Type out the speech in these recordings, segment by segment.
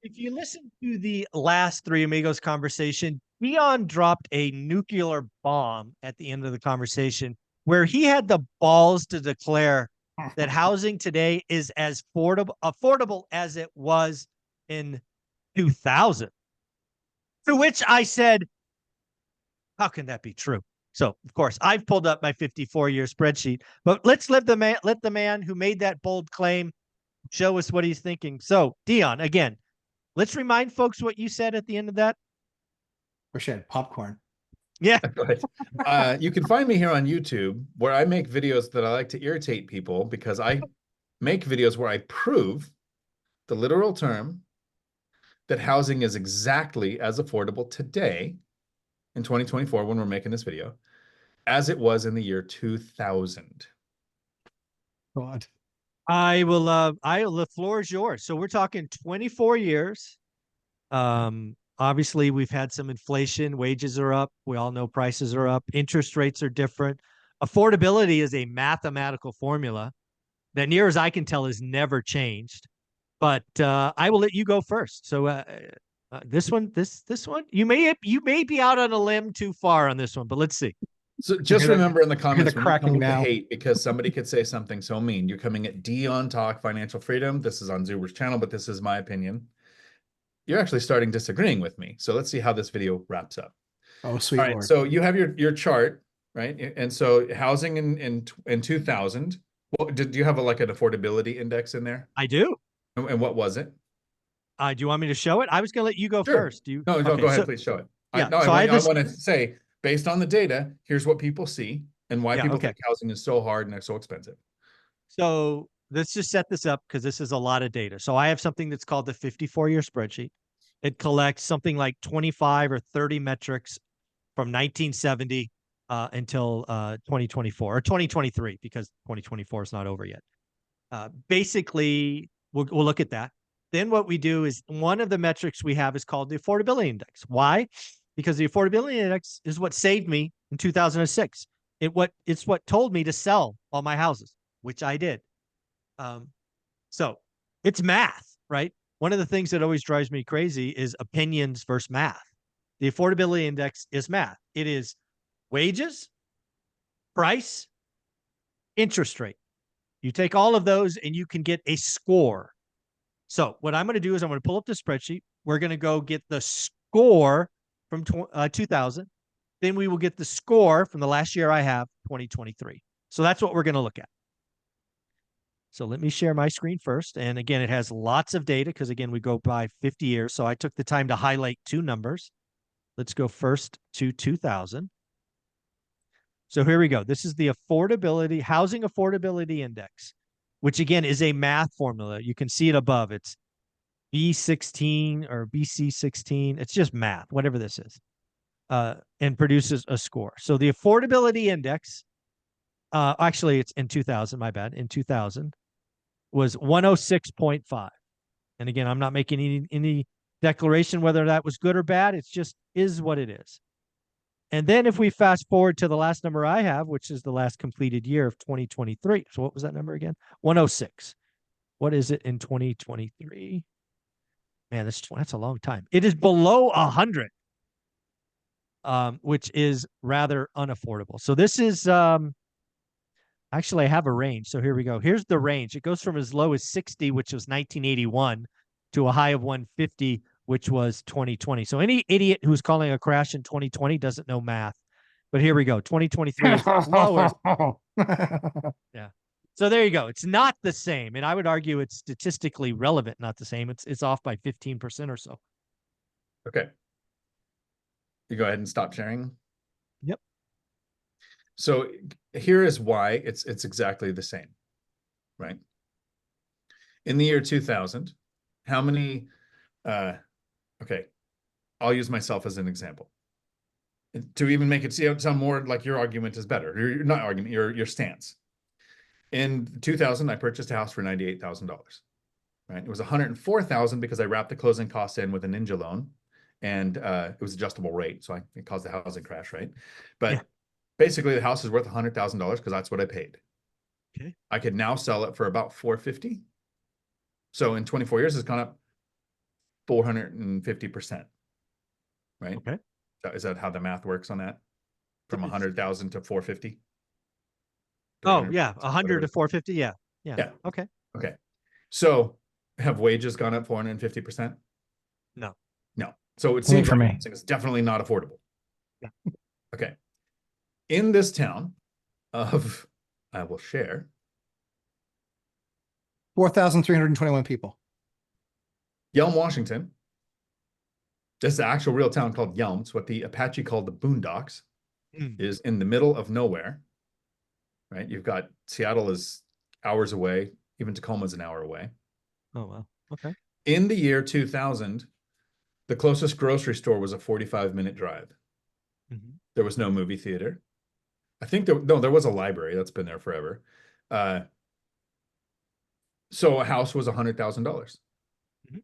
If you listen to the last Three Amigos conversation, Dion dropped a nuclear bomb at the end of the conversation where he had the balls to declare that housing today is as affordable as it was in 2000. To which I said, how can that be true? So, of course, I've pulled up my 54-year spreadsheet, but let's let the man who made that bold claim show us what he's thinking. So, Dion, again, let's remind folks what you said at the end of that. Wish I had popcorn. Yeah. You can find me here on YouTube where I make videos that I like to irritate people because I make videos where I prove the literal term that housing is exactly as affordable today in 2024 when we're making this video as it was in the year 2000. God. The floor is yours. So we're talking 24 years. Obviously we've had some inflation, wages are up. We all know prices are up. Interest rates are different. Affordability is a mathematical formula that, near as I can tell, has never changed. But I will let you go first. So this one, you may be out on a limb too far on this one, but let's see. So just remember in the comments when you come with the hate, because somebody could say something so mean. You're coming at Dion Talk Financial Freedom. This is on Zuber's channel, but this is my opinion. You're actually starting disagreeing with me. So let's see how this video wraps up. Oh, sweet All right, Lord. so you have your chart, right? And so housing in 2000. Well, did you have like an affordability index in there? I do. And what was it? Do you want me to show it? I was going to let you go first. Do you? No, okay, go ahead, please show it. Yeah, I want to say, based on the data, here's what people see and why people think housing is so hard and so expensive. So let's just set this up because this is a lot of data. So I have something that's called the 54-year spreadsheet. It collects something like 25 or 30 metrics from 1970 until 2024 or 2023, because 2024 is not over yet. Basically, we'll look at that. Then what we do is, one of the metrics we have is called the affordability index. Why? Because the affordability index is what saved me in 2006. It's what told me to sell all my houses, which I did. So it's math, right? One of the things that always drives me crazy is opinions versus math. The affordability index is math. It is wages, price, interest rate. You take all of those and you can get a score. So what I'm going to do is I'm going to pull up the spreadsheet. We're going to go get the score from 2000. Then we will get the score from the last year I have, 2023. So that's what we're going to look at. So let me share my screen first. And again, it has lots of data because, again, we go by 50 years. So I took the time to highlight two numbers. Let's go first to 2000. So here we go. This is the housing affordability index, which again is a math formula. You can see it above. It's B16 or BC16. It's just math, whatever this is, and produces a score. So the affordability index, actually it's in 2000, my bad, in 2000 was 106.5. And again, I'm not making any declaration whether that was good or bad. It's just is what it is. And then if we fast forward to the last number I have, which is the last completed year of 2023. So what was that number again? 106. What is it in 2023? Man, that's a long time. It is below 100, which is rather unaffordable. So this is, actually I have a range. So here we go. Here's the range. It goes from as low as 60, which was 1981, to a high of 150, which was 2020. So any idiot who's calling a crash in 2020 doesn't know math. But here we go. 2023 is lower. Yeah. So there you go. It's not the same. And I would argue it's statistically relevant, not the same. It's off by 15% or so. Okay. You go ahead and stop sharing. Yep. So here is why it's exactly the same, right? In the year 2000, how many okay, I'll use myself as an example to even make it sound more like your argument is better. Your not argument, your stance. In 2000, I purchased a house for $98,000. Right, it was $104,000 because I wrapped the closing costs in with a Ninja loan, and it was adjustable rate, so it caused the housing crash, right? But basically, the house is worth $100,000 because that's what I paid. Okay, I could now sell it for about $450,000. So in 24 years, it's gone up 450%, right? Okay. Is that how the math works on that? From It's- 100,000 to 450? Oh 300, yeah, 100 to 450. Yeah. Yeah. Yeah. Okay. Okay. So have wages gone up 450%? No. No. So it Only seems for like me. it's definitely not affordable. Yeah. Okay. In this town of, I will share, 4,321 people. Yelm, Washington. This is an actual real town called Yelm. It's what the Apache called the Boondocks. Mm. Is in the middle of nowhere, right? You've got Seattle is hours away. Even Tacoma's an hour away. Oh wow. Okay. In the year 2000, the closest grocery store was a 45-minute drive. Mhm. There was no movie theater. I think there was a library that's been there forever. So a house was $100,000. Mhm.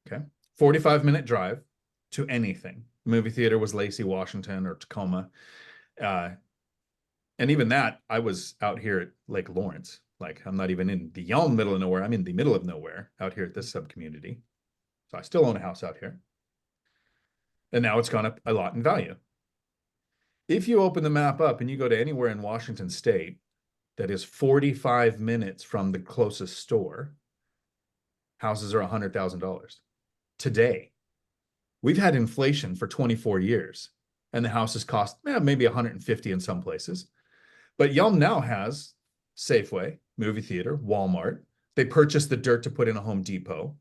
Okay. 45-minute drive to anything. Movie theater was Lacey, Washington, or Tacoma. And even that, I was out here at Lake Lawrence. Like, I'm not even in the Yelm middle of nowhere. I'm in the middle of nowhere out here at this sub-community. So I still own a house out here. And now it's gone up a lot in value. If you open the map up and you go to anywhere in Washington State that is 45 minutes from the closest store, houses are $100,000 today. We've had inflation for 24 years, and the houses cost maybe 150 in some places. But Yelm now has Safeway, movie theater, Walmart. They purchased the dirt to put in a Home Depot,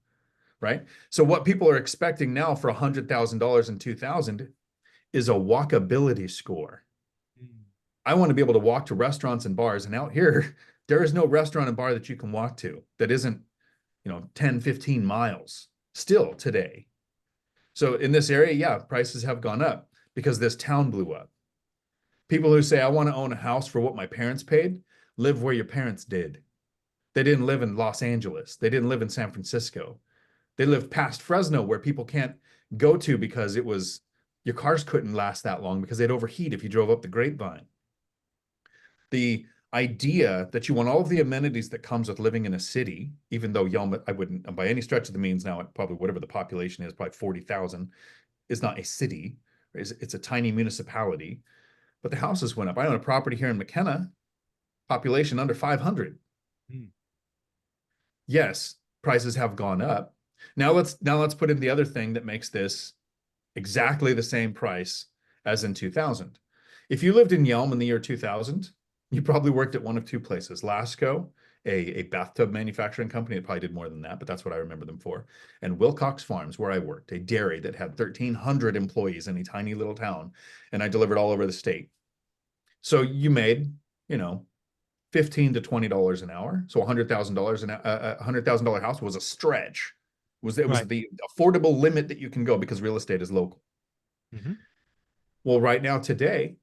right? So what people are expecting now for $100,000 in 2000 is a walkability score. Mm. I want to be able to walk to restaurants and bars, and out here, there is no restaurant and bar that you can walk to that isn't, 10, 15 miles still today. So in this area, yeah, prices have gone up because this town blew up. People who say, I want to own a house for what my parents paid, live where your parents did. They didn't live in Los Angeles. They didn't live in San Francisco. They lived past Fresno where people can't go to because your cars couldn't last that long because they'd overheat if you drove up the Grapevine. The idea that you want all of the amenities that comes with living in a city, even though Yelm, I wouldn't, by any stretch of the means now, probably whatever the population is, probably 40,000, is not a city. It's a tiny municipality. But the houses went up. I own a property here in McKenna, population under 500. Mm. Yes, prices have gone up. Now let's put in the other thing that makes this exactly the same price as in 2000. If you lived in Yelm in the year 2000, you probably worked at one of two places. Lasco, a bathtub manufacturing company, that probably did more than that, but that's what I remember them for. And Wilcox Farms, where I worked, a dairy that had 1,300 employees in a tiny little town, and I delivered all over the state. So you made, $15 to $20 an hour. So $100,000 a $100,000 house was a stretch. It was Right. the affordable limit that you can go because real estate is local. Mhm. Well, right now today,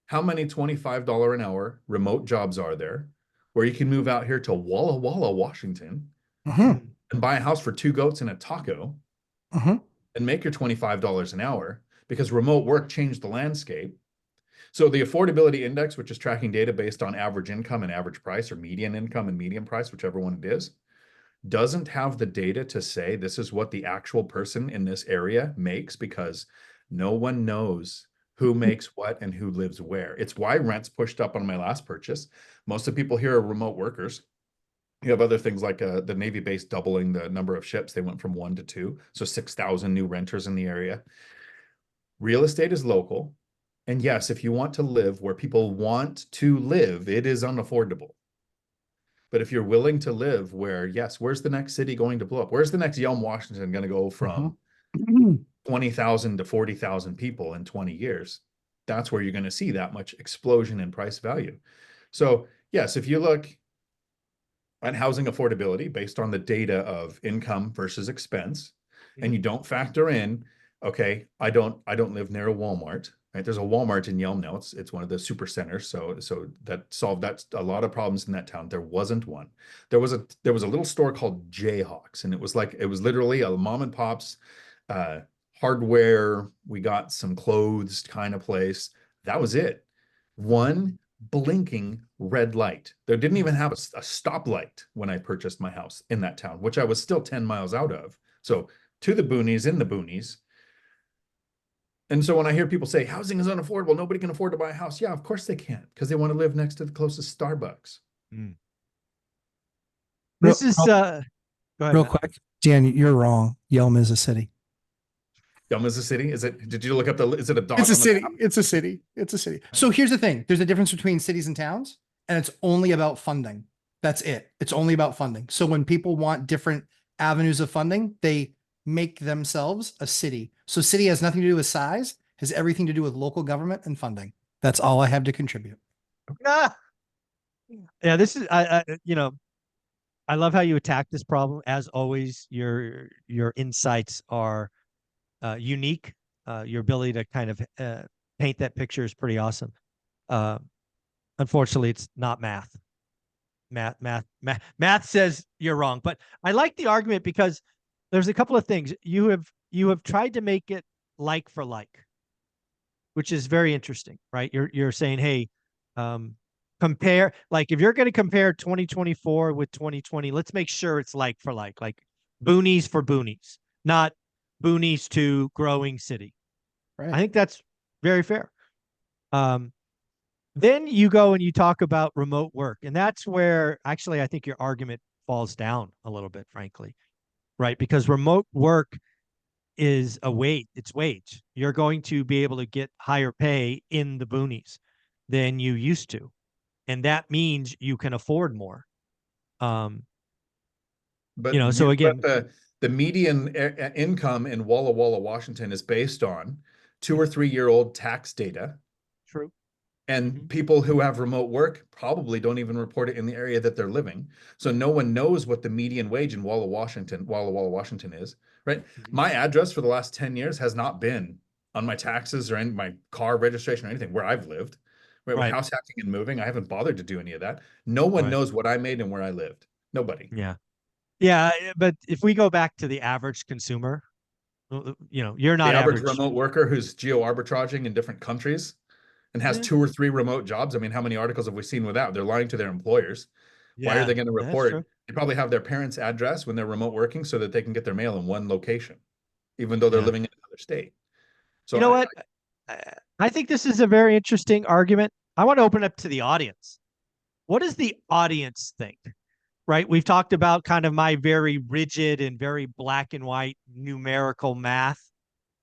how many $25 an hour remote jobs are there where you can move out here to Walla Walla, Washington, Mm-hmm. and buy a house for 2 goats and a taco Mm-hmm. and make your $25 an hour because remote work changed the landscape. So the affordability index, which is tracking data based on average income and average price, or median income and median price, whichever one it is, doesn't have the data to say this is what the actual person in this area makes because no one knows who makes what and who lives where. It's why rents pushed up on my last purchase. Most of the people here are remote workers. You have other things like the Navy base doubling the number of ships. They went from 1 to 2. So 6,000 new renters in the area. Real estate is local. And yes, if you want to live where people want to live, it is unaffordable. But if you're willing to live where, yes, where's the next city going to blow up? Where's the next Yelm, Washington going to go from 20,000 to 40,000 people in 20 years? That's where you're going to see that much explosion in price value. So yes, if you look at housing affordability based on the data of income versus expense, and you don't factor in, okay, I don't live near a Walmart, right? There's a Walmart in Yelm now. It's one of the super centers. So that solved a lot of problems in that town. There wasn't one. There was a little store called Jayhawks, and it was literally a mom and pop's hardware. We got some clothes kind of place. That was it. One blinking red light. There didn't even have a stoplight when I purchased my house in that town, which I was still 10 miles out of. So to the boonies, in the boonies. And so when I hear people say housing is unaffordable, nobody can afford to buy a house. Yeah, of course they can't, because they want to live next to the closest Starbucks. This Real, is go ahead, real Matt. quick, Dan, you're wrong. Yelm is a city. Yelm is a city? Is it? Did you look up is it a dot It's a on the city. map? It's a city. It's a city. So here's the thing. There's a difference between cities and towns, and it's only about funding. That's it. It's only about funding. So when people want different avenues of funding, they make themselves a city. So city has nothing to do with size, has everything to do with local government and funding. That's all I have to contribute. Ah! Yeah, this is I love how you attack this problem. As always, your insights are unique. Your ability to kind of paint that picture is pretty awesome. Unfortunately, it's not math. Math says you're wrong. But I like the argument because there's a couple of things. You have tried to make it like for like, which is very interesting, right? You're saying, hey, compare, like if you're going to compare 2024 with 2020, let's make sure it's like for like boonies for boonies, not boonies to growing city. Right. I think that's very fair. Then you go and you talk about remote work, and that's where actually I think your argument falls down a little bit, frankly, right? Because remote work is it's wage. You're going to be able to get higher pay in the boonies than you used to. And that means you can afford more. But so again, the median income in Walla Walla, Washington is based on 2 or 3 year old tax data. True. And people who have remote work probably don't even report it in the area that they're living. So no one knows what the median wage in Walla Walla, Washington is, right? My address for the last 10 years has not been on my taxes or in my car registration or anything where I've lived. Right? With house hacking and moving, I haven't bothered to do any of that. No one knows what I made and where I lived. Nobody. Yeah. Yeah. But if we go back to the average consumer, you're not the average average remote worker who's geo arbitraging in different countries and has 2 or 3 remote jobs. I mean, how many articles have we seen with that? They're lying to their employers. Why are they going to report? They probably have their parents' address when they're remote working so that they can get their mail in one location, even though they're living in another state. So you know what? I think this is a very interesting argument. I want to open up to the audience. What does the audience think? Right? We've talked about kind of my very rigid and very black and white numerical math.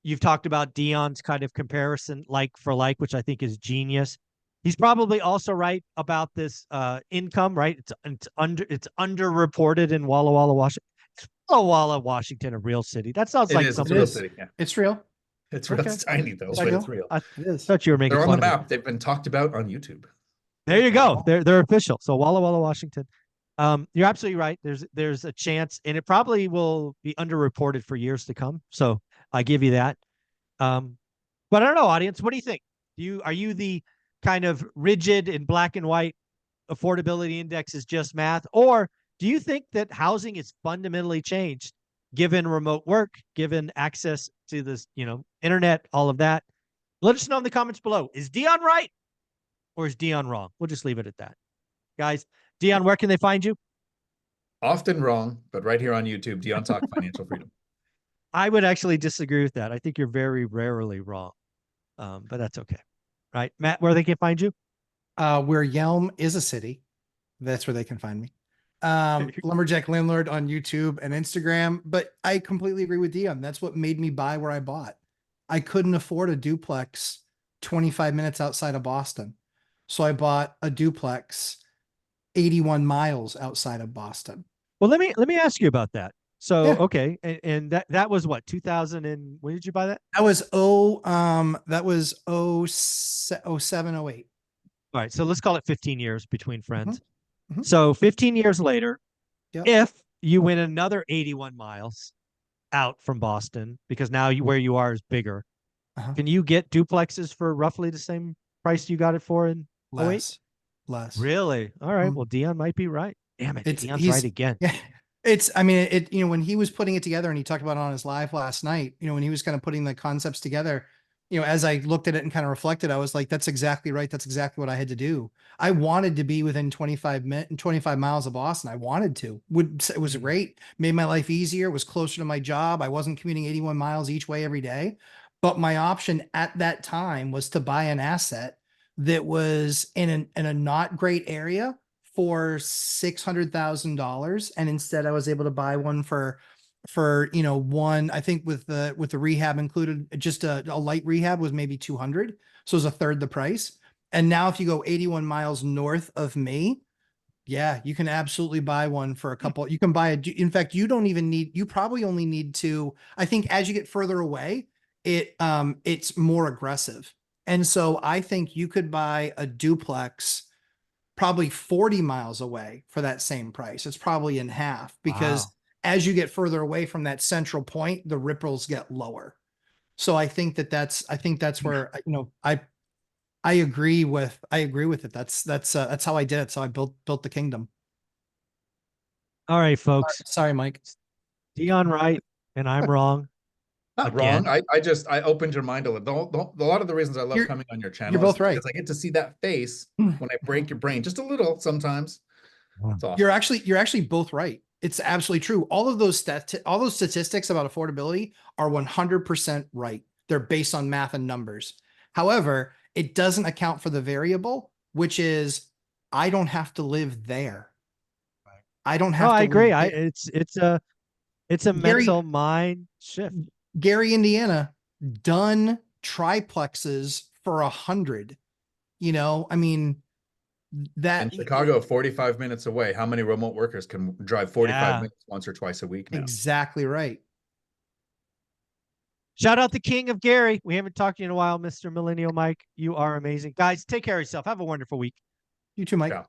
You've talked about Dion's kind of comparison like for like, which I think is genius. He's probably also right about this income, right? It's underreported in Walla Walla, Washington. Is Walla Walla, Washington, a real city? That sounds like something. It's a real city. Yeah. It's real. It's real. It's tiny though, but it's real. I thought you were making They're on fun the of me. map. They've been talked about on YouTube. There you go. They're official. So Walla Walla, Washington. You're absolutely right. There's a chance, and it probably will be underreported for years to come. So I give you that. But I don't know, audience. What do you think? Are you the kind of rigid and black and white affordability index is just math, or do you think that housing is fundamentally changed given remote work, given access to this, internet, all of that? Let us know in the comments below. Is Dion right or is Dion wrong? We'll just leave it at that. Guys, Dion, where can they find you? Often wrong, but right here on YouTube, Dion Talk Financial Freedom. I would actually disagree with that. I think you're very rarely wrong, but that's okay. Right, Matt, where they can find you? Where Yelm is a city, that's where they can find me. Lumberjack Landlord on YouTube and Instagram. But I completely agree with Dion. That's what made me buy where I bought. I couldn't afford a duplex 25 minutes outside of Boston, so I bought a duplex 81 miles outside of Boston. Well, let me ask you about that. So, okay. And that was what, 2000 and when did you buy that? That was 07, 08. All right. So let's call it 15 years between friends. So 15 years later, if you went another 81 miles out from Boston, because now where you are is bigger, can you get duplexes for roughly the same price you got it for in 08? Less. Really? All right. Well, Dion might be right. Damn it. Dion's right again. Yeah. When he was putting it together and he talked about it on his live last night, when he was kind of putting the concepts together, as I looked at it and kind of reflected, I was like, that's exactly right. That's exactly what I had to do. I wanted to be within 25 miles of Boston. I wanted to. It was great. Made my life easier. Was closer to my job. I wasn't commuting 81 miles each way every day. But my option at that time was to buy an asset that was in a not great area for $600,000. And instead I was able to buy one for one, I think with the rehab included, just a light rehab was maybe 200. So it was a third the price. And now if you go 81 miles north of me, yeah, you can absolutely buy one for a couple. You can buy in fact, you don't even need, you probably only need to, I think as you get further away, it's more aggressive. And so I think you could buy a duplex probably 40 miles away for that same price. It's probably in half because Wow. as you get further away from that central point, the ripples get lower. So I think that's where, I agree with it. That's how I did it. So I built the kingdom. All right, folks. Sorry, Mike. Dion right and I'm wrong. Not Again. wrong. I opened your mind a little. A lot of the reasons I love You're- coming on your channel you're both is right. because I get to see that face when I break your brain just a little sometimes. It's awesome. You're actually both right. It's absolutely true. All of those statistics about affordability are 100% right. They're based on math and numbers. However, it doesn't account for the variable, which is I don't have to live there. I don't have No, to I live agree. there. It's a Gary- mental mind shift. Gary, Indiana, done triplexes for 100. I mean, that In Chicago, 45 minutes away. How many remote workers can drive 45 Yeah. minutes once or twice a week now? exactly right. Shout out the king of Gary. We haven't talked to you in a while, Mr. Millennial Mike. You are amazing. Guys, take care of yourself. Have a wonderful week. You too, Mike. Yeah.